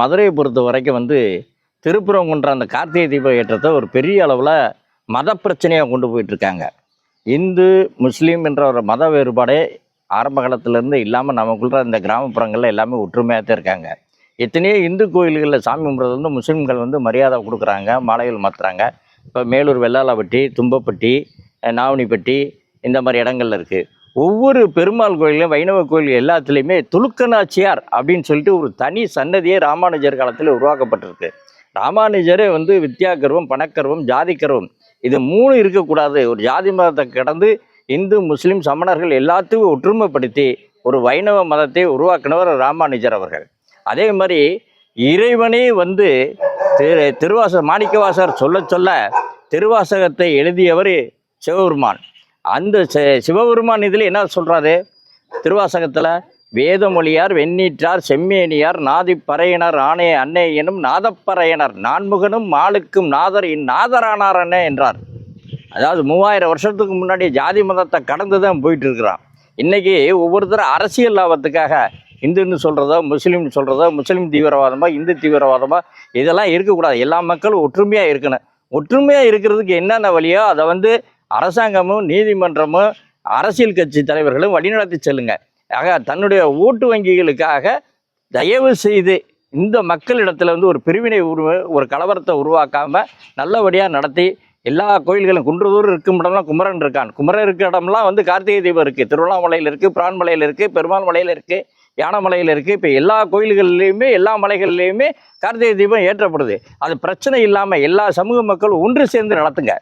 மதுரையை பொறுத்த வரைக்கும் திருப்பரங்குன்ற அந்த கார்த்திகை தீப ஏற்றத்தை ஒரு பெரிய அளவில் மத பிரச்சனையாக கொண்டு போயிட்டுருக்காங்க. இந்து முஸ்லீம் என்ற ஒரு மத வேறுபாடே ஆரம்ப காலத்திலேருந்து இல்லாமல் நமக்குள்ள இந்த கிராமப்புறங்களில் எல்லாமே ஒற்றுமையாக தான் இருக்காங்க. எத்தனையோ இந்து கோயில்களில் சாமி கும்பிட்றது முஸ்லீம்கள் மரியாதை கொடுக்குறாங்க, மாலைகள் மாற்றுறாங்க. இப்போ மேலூர் வெள்ளாளப்பட்டி, தும்பப்பட்டி, நாவணிப்பட்டி இந்த மாதிரி இடங்கள்ல இருக்குது. ஒவ்வொரு பெருமாள் கோயிலையும் வைணவ கோயில் எல்லாத்துலேயுமே துலுக்கநாச்சியார் அப்படின்னு சொல்லிட்டு ஒரு தனி சன்னதியே ராமானுஜர் காலத்தில் உருவாக்கப்பட்டிருக்கு. ராமானுஜரே வித்யாகர்வம், பணக்கர்வம், ஜாதிக்கர்வம் இது 3 இருக்கக்கூடாது. ஒரு ஜாதி மதத்தை கடந்து இந்து முஸ்லீம் சமணர்கள் எல்லாத்தையும் ஒற்றுமைப்படுத்தி ஒரு வைணவ மதத்தை உருவாக்கினவர் ராமானுஜர் அவர்கள். அதே மாதிரி இறைவனே மாணிக்கவாசகர் சொல்ல சொல்ல திருவாசகத்தை எழுதியவர் சிவபெருமான். அந்த சிவபெருமான் இதில் என்ன சொல்கிறாரு திருவாசகத்தில்? வேதமொழியார் வெண்ணீற்றார் செம்மேனியார் நாதிப்பறையினர் ஆணை அன்னை எனும் நாதப்பறையினர் நான்முகனும் மாளுக்கும் நாதர் இந்நாதரானார் அண்ணே என்றார். அதாவது 3000 வருஷத்துக்கு முன்னாடி ஜாதி மதத்தை கடந்து தான் போயிட்டு இருக்கிறான். இன்றைக்கி ஒவ்வொருத்தரும் அரசியல் லாபத்துக்காக இந்துன்னு சொல்கிறதோ, முஸ்லீம்னு சொல்கிறதோ, முஸ்லீம் தீவிரவாதமாக, இந்து தீவிரவாதமாக இதெல்லாம் இருக்கக்கூடாது. எல்லா மக்களும் ஒற்றுமையாக இருக்கணும். ஒற்றுமையாக இருக்கிறதுக்கு என்னென்ன வழியோ அதை அரசாங்கமும் நீதிமன்றமும் அரசியல் கட்சி தலைவர்களும் வழிநடத்தி செல்லுங்க. ஆக தன்னுடைய ஓட்டு வங்கிகளுக்காக தயவு செய்து இந்த மக்களிடத்தில் ஒரு பிரிவினை ஒரு கலவரத்தை உருவாக்காமல் நல்லபடியாக நடத்தி எல்லா கோயில்களும் குன்றதூர் இருக்கும் இடம்லாம் குமரன் இருக்கான். குமரன் இருக்கிற இடம்லாம் கார்த்திகை தீபம் இருக்குது. திருவண்ணாமலையில் இருக்குது, பிரான்மலையில் இருக்குது, பெருமாள் மலையில் இருக்குது, யானமலையில் இருக்குது. இப்போ எல்லா கோயில்கள்லேயுமே எல்லா மலைகள்லேயுமே கார்த்திகை தீபம் ஏற்றப்படுது. அது பிரச்சனை இல்லாமல் எல்லா சமூக மக்களும் ஒன்று சேர்ந்து நடத்துங்க.